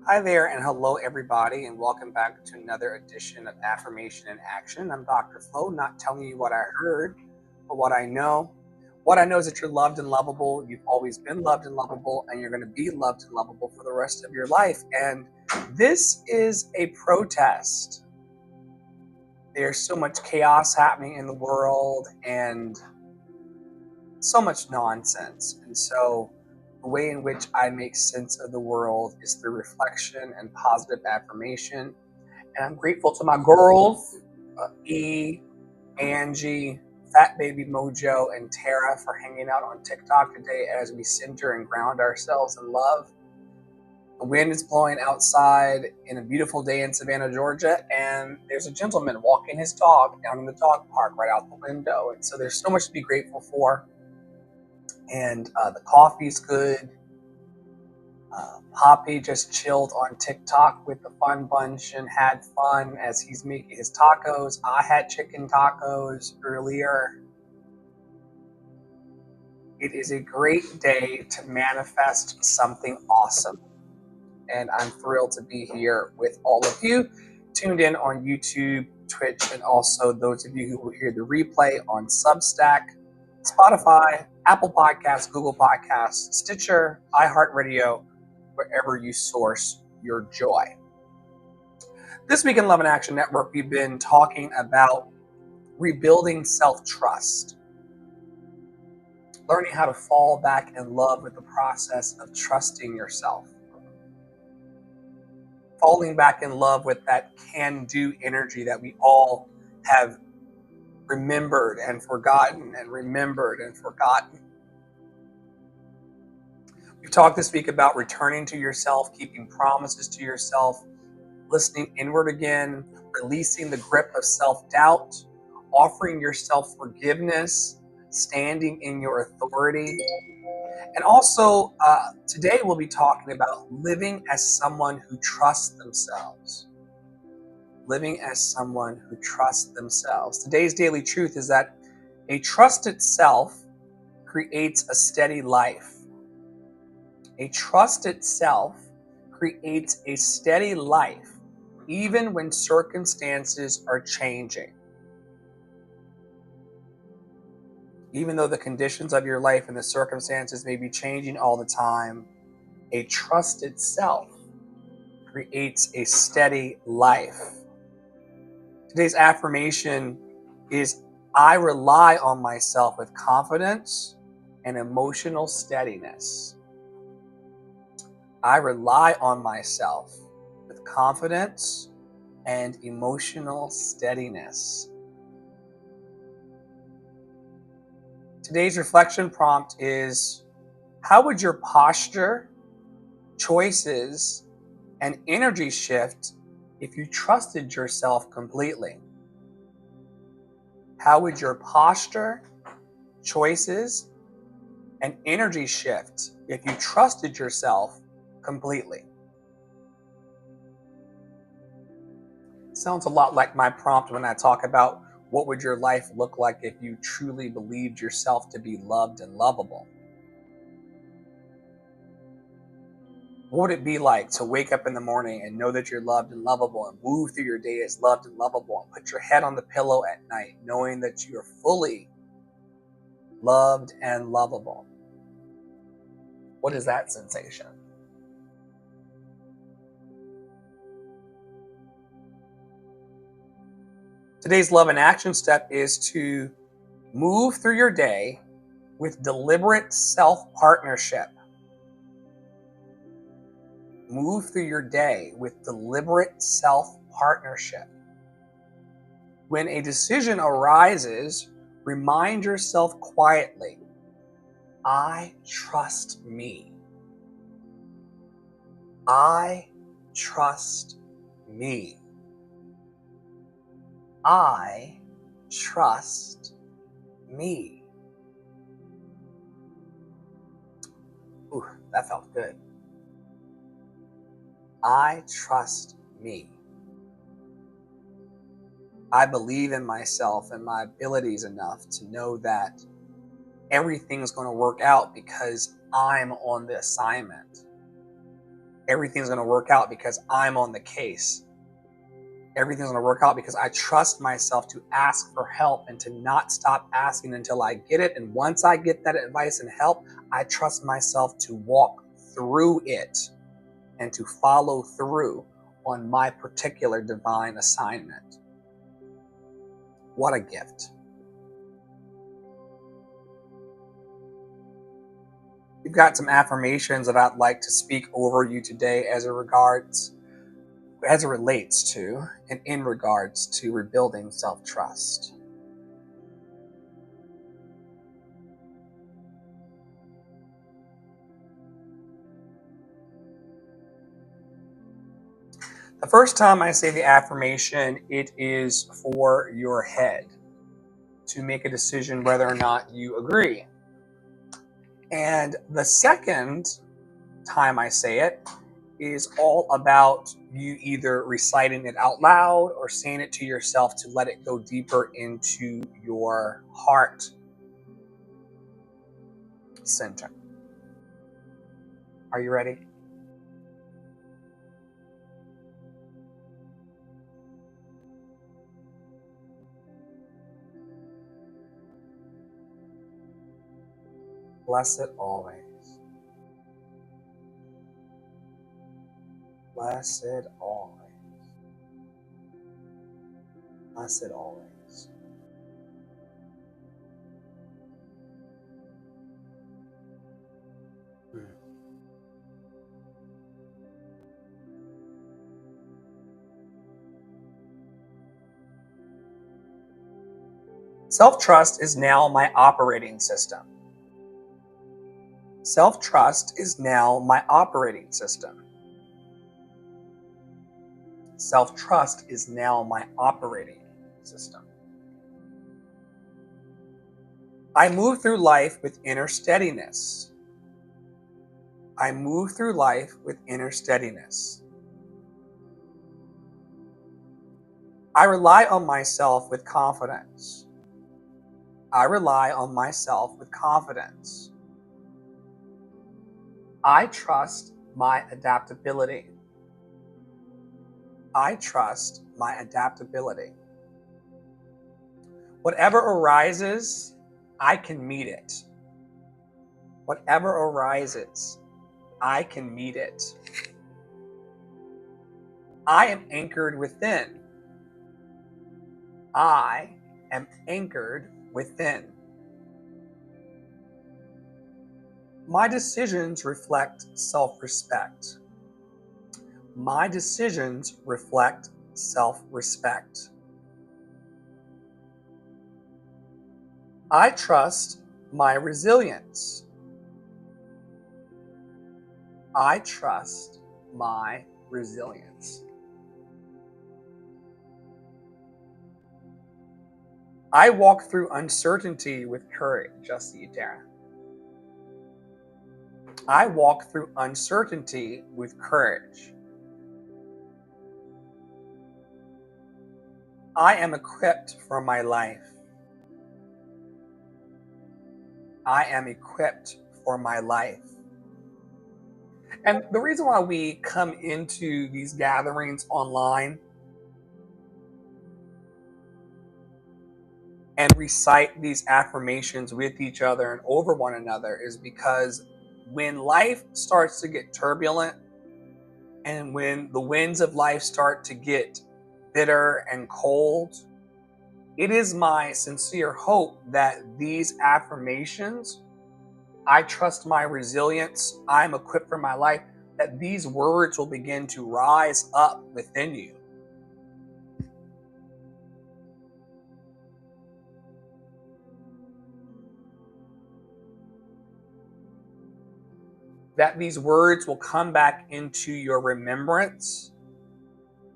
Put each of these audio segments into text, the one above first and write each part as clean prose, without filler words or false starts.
Hi there, and hello, everybody, and welcome back to another edition of Affirmation in Action. I'm Dr. Flo, not telling you what I heard, but what I know. What I know is that you're loved and lovable. You've always been loved and lovable, and you're going to be loved and lovable for the rest of your life. And this is a protest. There's so much chaos happening in the world and so much nonsense. And so the way in which I make sense of the world is through reflection and positive affirmation. And I'm grateful to my girls, E, Angie, Fat Baby Mojo, and Tara for hanging out on TikTok today as we center and ground ourselves in love. The wind is blowing outside in a beautiful day in Savannah, Georgia, and there's a gentleman walking his dog down in the dog park right out the window. And so there's so much to be grateful for. And the coffee's good. Poppy just chilled on TikTok with the fun bunch and had fun as he's making his tacos. I had chicken tacos earlier. It is a great day to manifest something awesome. And I'm thrilled to be here with all of you tuned in on YouTube, Twitch, and also those of you who will hear the replay on Substack, Spotify, Apple Podcasts, Google Podcasts, Stitcher, iHeartRadio, wherever you source your joy. This week in Love and Action Network, we've been talking about rebuilding self-trust, learning how to fall back in love with the process of trusting yourself, falling back in love with that can-do energy that we all have remembered and forgotten and remembered and forgotten. We've talked this week about returning to yourself, keeping promises to yourself, listening inward again, releasing the grip of self-doubt, offering yourself forgiveness, standing in your authority. And also, today we'll be talking about living as someone who trusts themselves. Living as someone who trusts themselves. Today's daily truth is that a trusted self creates a steady life. A trusted self creates a steady life, even when circumstances are changing. Even though the conditions of your life and the circumstances may be changing all the time, a trusted self creates a steady life. Today's affirmation is, I rely on myself with confidence and emotional steadiness. I rely on myself with confidence and emotional steadiness. Today's reflection prompt is, how would your posture, choices, and energy shift if you trusted yourself completely? How would your posture, choices, and energy shift if you trusted yourself completely? Sounds a lot like my prompt when I talk about what would your life look like if you truly believed yourself to be loved and lovable. What would it be like to wake up in the morning and know that you're loved and lovable and move through your day as loved and lovable and put your head on the pillow at night knowing that you are fully loved and lovable? What is that sensation? Today's love and action step is to move through your day with deliberate self-partnership. Move through your day with deliberate self-partnership. When a decision arises, remind yourself quietly, I trust me. I trust me. I trust me. Ooh, that felt good. I trust me. I believe in myself and my abilities enough to know that everything's going to work out because I'm on the assignment. Everything's going to work out because I'm on the case. Everything's going to work out because I trust myself to ask for help and to not stop asking until I get it. And once I get that advice and help, I trust myself to walk through it and to follow through on my particular divine assignment. What a gift. We've got some affirmations that I'd like to speak over you today as it relates to and in regards to rebuilding self-trust. The first time I say the affirmation, it is for your head to make a decision whether or not you agree. And the second time I say it is all about you either reciting it out loud or saying it to yourself to let it go deeper into your heart center. Are you ready? Blessed always. Blessed always. Blessed always. Self-trust is now my operating system. Self-trust is now my operating system. Self-trust is now my operating system. I move through life with inner steadiness. I move through life with inner steadiness. I rely on myself with confidence. I rely on myself with confidence. I trust my adaptability. I trust my adaptability. Whatever arises, I can meet it. Whatever arises, I can meet it. I am anchored within. I am anchored within. My decisions reflect self-respect. My decisions reflect self-respect. I trust my resilience. I trust my resilience. I walk through uncertainty with courage. Just see Tara. I walk through uncertainty with courage. I am equipped for my life. I am equipped for my life. And the reason why we come into these gatherings online and recite these affirmations with each other and over one another is because when life starts to get turbulent and when the winds of life start to get bitter and cold, it is my sincere hope that these affirmations, I trust my resilience, I'm equipped for my life, that these words will begin to rise up within you. That these words will come back into your remembrance,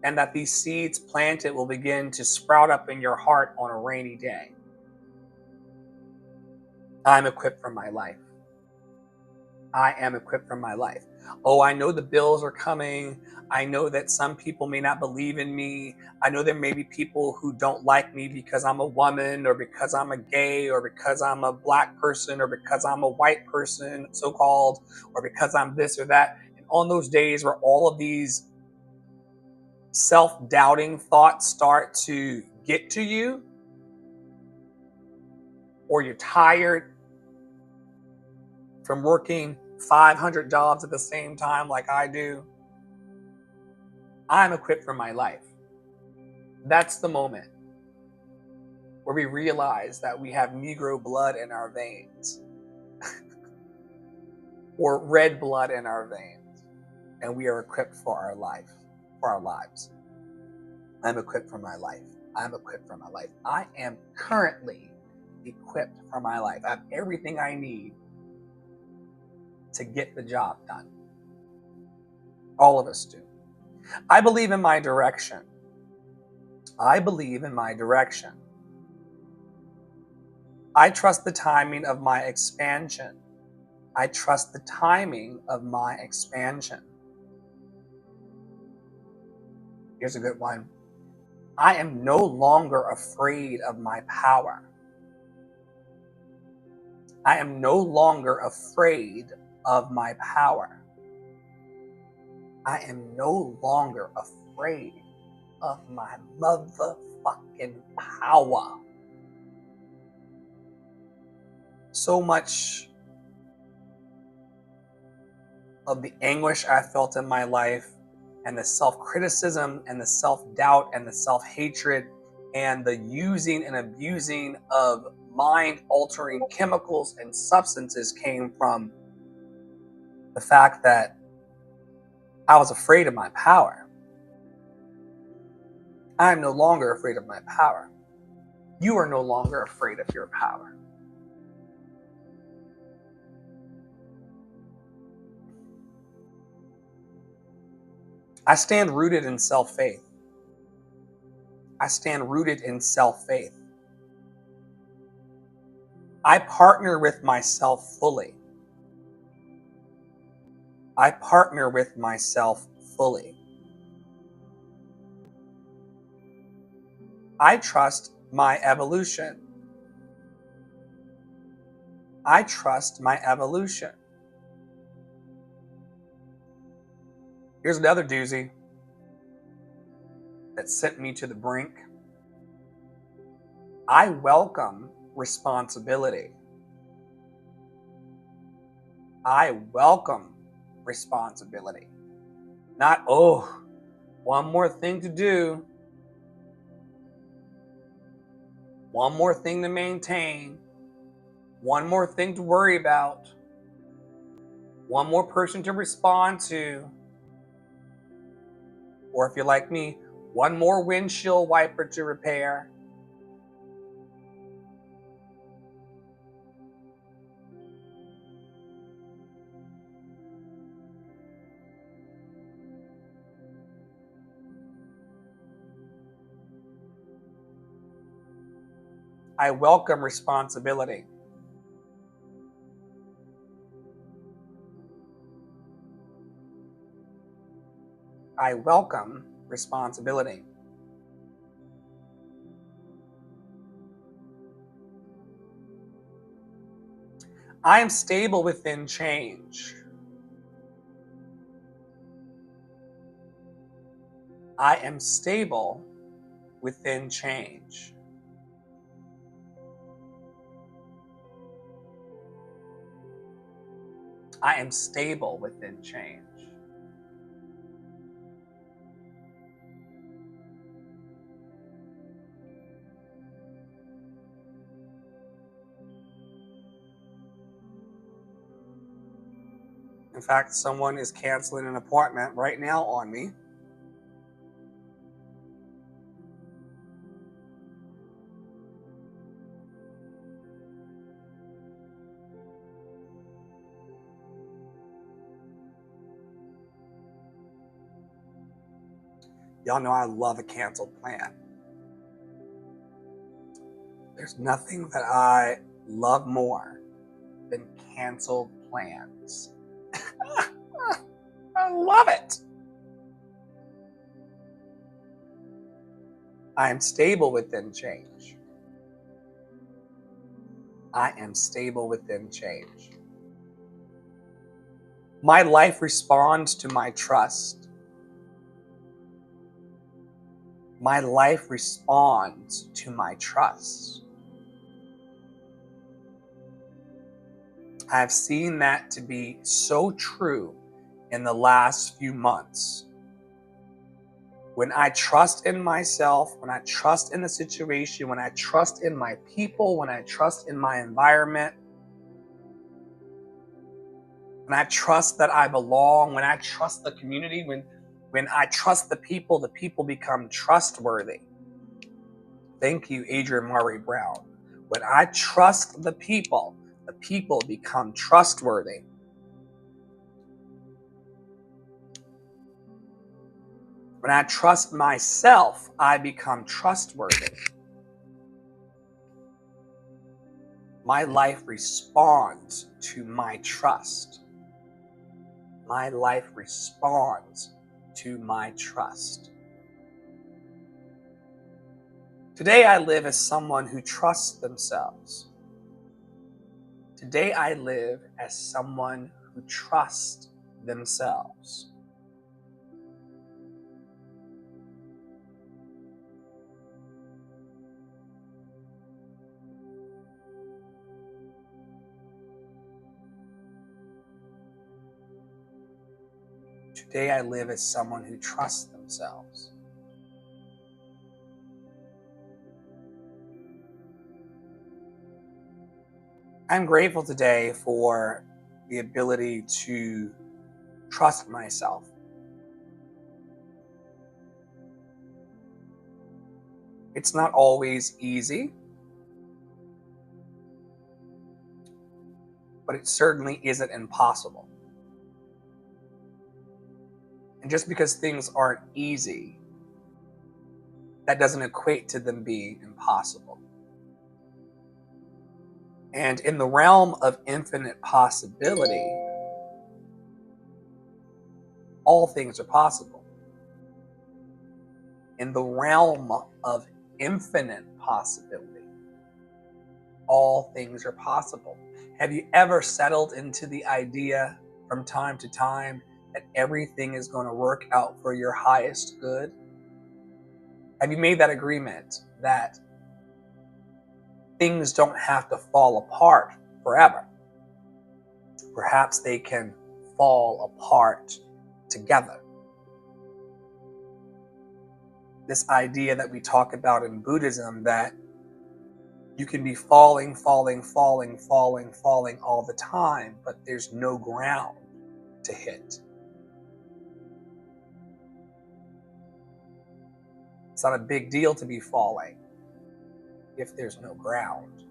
and that these seeds planted will begin to sprout up in your heart on a rainy day. I'm equipped for my life. I am equipped for my life. Oh, I know the bills are coming. I know that some people may not believe in me. I know there may be people who don't like me because I'm a woman or because I'm a gay or because I'm a black person or because I'm a white person, so-called, or because I'm this or that. And on those days where all of these self-doubting thoughts start to get to you, or you're tired from working 500 jobs at the same time like I do, I'm equipped for my life. That's the moment where we realize that we have Negro blood in our veins or red blood in our veins, and we are equipped for our life, for our lives. I'm equipped for my life. I'm equipped for my life. I am currently equipped for my life. I have everything I need to get the job done. All of us do. I believe in my direction. I believe in my direction. I trust the timing of my expansion. I trust the timing of my expansion. Here's a good one. I am no longer afraid of my power. I am no longer afraid of my power. I am no longer afraid of my motherfucking power. So much of the anguish I felt in my life, and the self-criticism and the self-doubt and the self-hatred and the using and abusing of mind-altering chemicals and substances came from the fact that I was afraid of my power. I am no longer afraid of my power. You are no longer afraid of your power. I stand rooted in self-faith. I stand rooted in self-faith. I partner with myself fully. I partner with myself fully. I trust my evolution. I trust my evolution. Here's another doozy that sent me to the brink. I welcome responsibility. I welcome responsibility. Not, oh, one more thing to do, one more thing to maintain, one more thing to worry about, one more person to respond to, or if you're like me, one more windshield wiper to repair. I welcome responsibility. I welcome responsibility. I am stable within change. I am stable within change. I am stable within change. In fact, someone is canceling an appointment right now on me. Y'all know I love a canceled plan. There's nothing that I love more than canceled plans. I love it. I am stable within change. I am stable within change. My life responds to my trust. My life responds to my trust. I've seen that to be so true in the last few months. When I trust in myself, when I trust in the situation, when I trust in my people, when I trust in my environment, when I trust that I belong, when I trust the community, when I trust the people become trustworthy. Thank you, Adrian Murray Brown. When I trust the people become trustworthy. When I trust myself, I become trustworthy. My life responds to my trust. My life responds to my trust. Today I live as someone who trusts themselves. Today I live as someone who trusts themselves. Today I live as someone who trusts themselves. I'm grateful today for the ability to trust myself. It's not always easy, but it certainly isn't impossible. And just because things aren't easy, that doesn't equate to them being impossible. And in the realm of infinite possibility, all things are possible. In the realm of infinite possibility, all things are possible. Have you ever settled into the idea from time to time that everything is going to work out for your highest good? Have you made that agreement that things don't have to fall apart forever? Perhaps they can fall apart together. This idea that we talk about in Buddhism, that you can be falling all the time, but there's no ground to hit. It's not a big deal to be falling if there's no ground.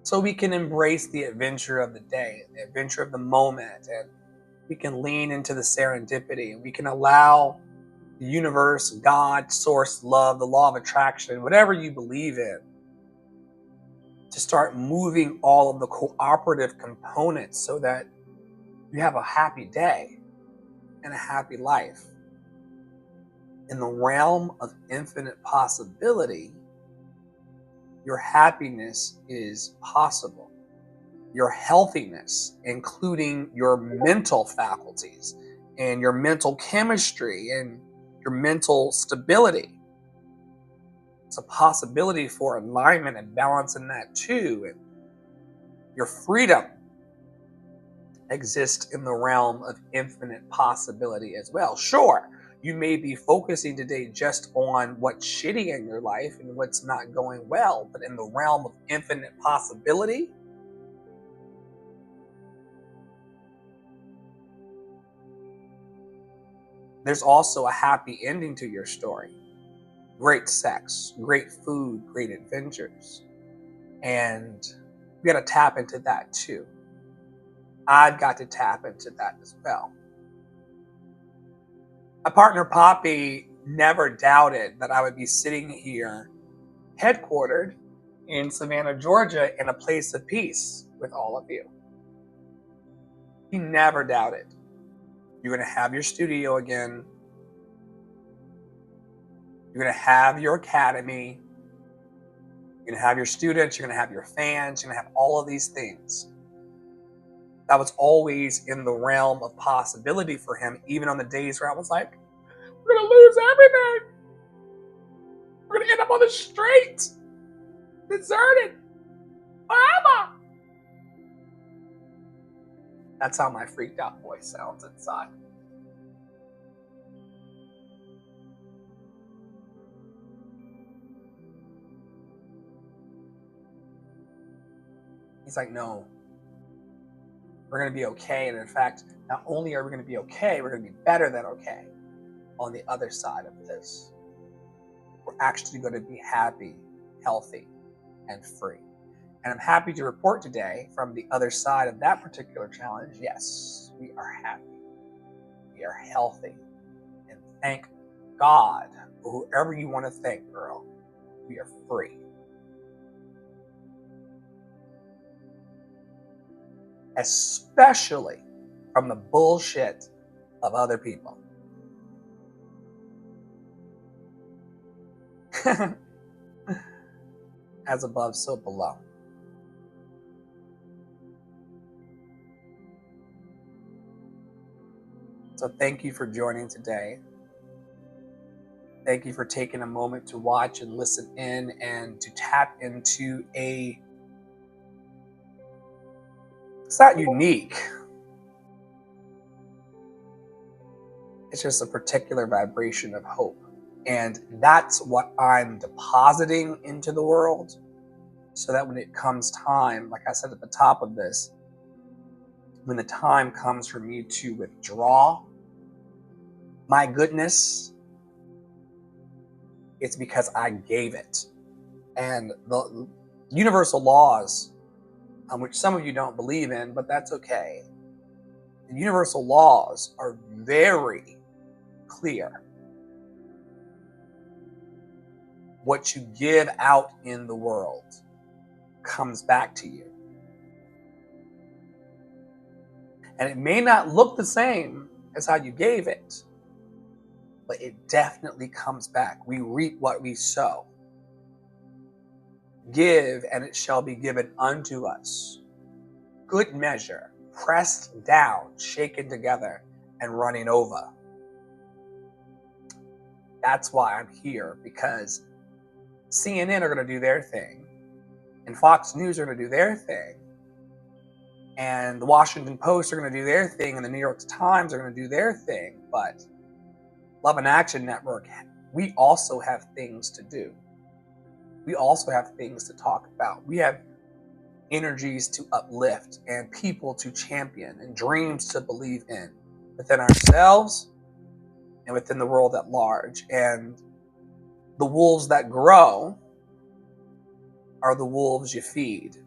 So we can embrace the adventure of the day, the adventure of the moment, and we can lean into the serendipity, and we can allow the universe, God, source, love, the law of attraction, whatever you believe in, to start moving all of the cooperative components so that you have a happy day and a happy life. In the realm of infinite possibility, your happiness is possible. Your healthiness, including your mental faculties and your mental chemistry and your mental stability. It's a possibility for alignment and balance in that too. And your freedom exists in the realm of infinite possibility as well. Sure, you may be focusing today just on what's shitty in your life and what's not going well, but in the realm of infinite possibility, there's also a happy ending to your story. Great sex, great food, great adventures. And we got to tap into that too. I've got to tap into that as well. My partner Poppy never doubted that I would be sitting here headquartered in Savannah, Georgia, in a place of peace with all of you. He never doubted. You're going to have your studio again. You're going to have your academy. You're going to have your students, you're going to have your fans, you're going to have all of these things. That was always in the realm of possibility for him, even on the days where I was like, we're going to lose everything. We're going to end up on the street, deserted, forever. That's how my freaked out voice sounds inside. He's like, no, we're going to be okay. And in fact, not only are we going to be okay, we're going to be better than okay on the other side of this. We're actually going to be happy, healthy, and free. And I'm happy to report today from the other side of that particular challenge, yes, we are happy. We are healthy. And thank God, or whoever you want to thank, girl, we are free. Especially from the bullshit of other people. As above, so below. So thank you for joining today. Thank you for taking a moment to watch and listen in and to tap into it's not unique. It's just a particular vibration of hope. And that's what I'm depositing into the world, so that when it comes time, like I said at the top of this, when the time comes for me to withdraw my goodness, it's because I gave it. And the universal laws, which some of you don't believe in, but that's okay. The universal laws are very clear. What you give out in the world comes back to you. And it may not look the same as how you gave it, but it definitely comes back. We reap what we sow. Give, and it shall be given unto us. Good measure, pressed down, shaken together, and running over. That's why I'm here, because CNN are going to do their thing, and Fox News are going to do their thing, and the Washington Post are going to do their thing, and the New York Times are going to do their thing. But Love and Action Network, we also have things to do. We also have things to talk about. We have energies to uplift and people to champion and dreams to believe in within ourselves and within the world at large. And the wolves that grow are the wolves you feed.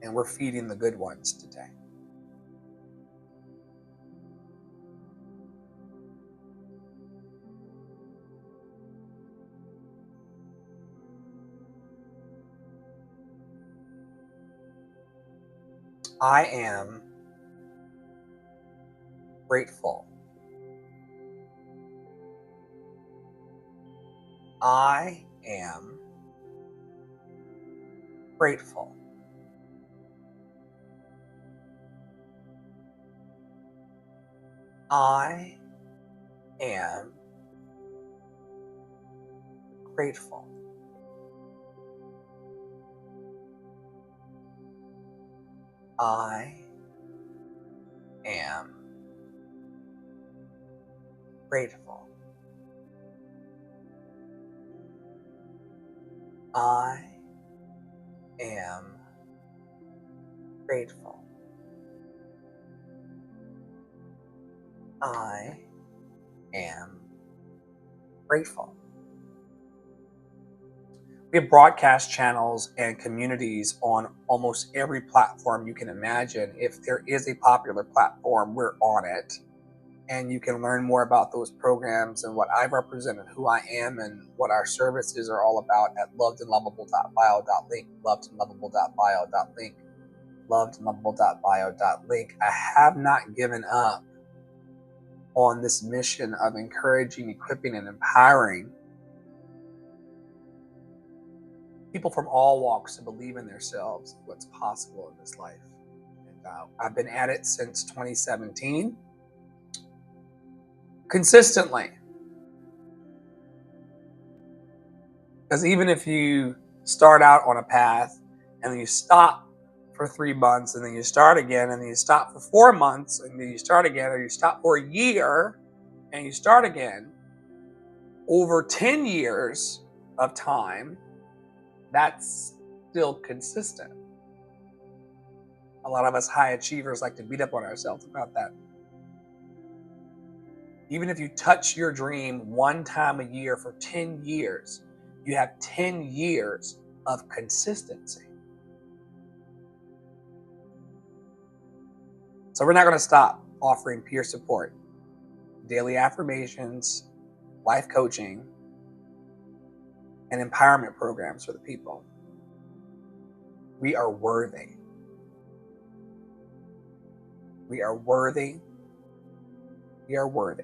And we're feeding the good ones today. I am grateful. I am grateful. I am grateful. I am grateful. I am grateful. I am grateful. We have broadcast channels and communities on almost every platform you can imagine. If there is a popular platform, we're on it. And you can learn more about those programs and what I represent and who I am and what our services are all about at lovedandlovable.bio.link, lovedandlovable.bio.link, lovedandlovable.bio.link. I have not given up on this mission of encouraging, equipping, and empowering people from all walks to believe in themselves, what's possible in this life. And I've been at it since 2017, consistently. Because even if you start out on a path and then you stop for 3 months and then you start again and then you stop for 4 months and then you start again, or you stop for a year and you start again, over 10 years of time, that's still consistent. A lot of us high achievers like to beat up on ourselves about that. Even if you touch your dream one time a year for 10 years, you have 10 years of consistency. So we're not going to stop offering peer support, daily affirmations, life coaching, and empowerment programs for the people. We are worthy. We are worthy. We are worthy.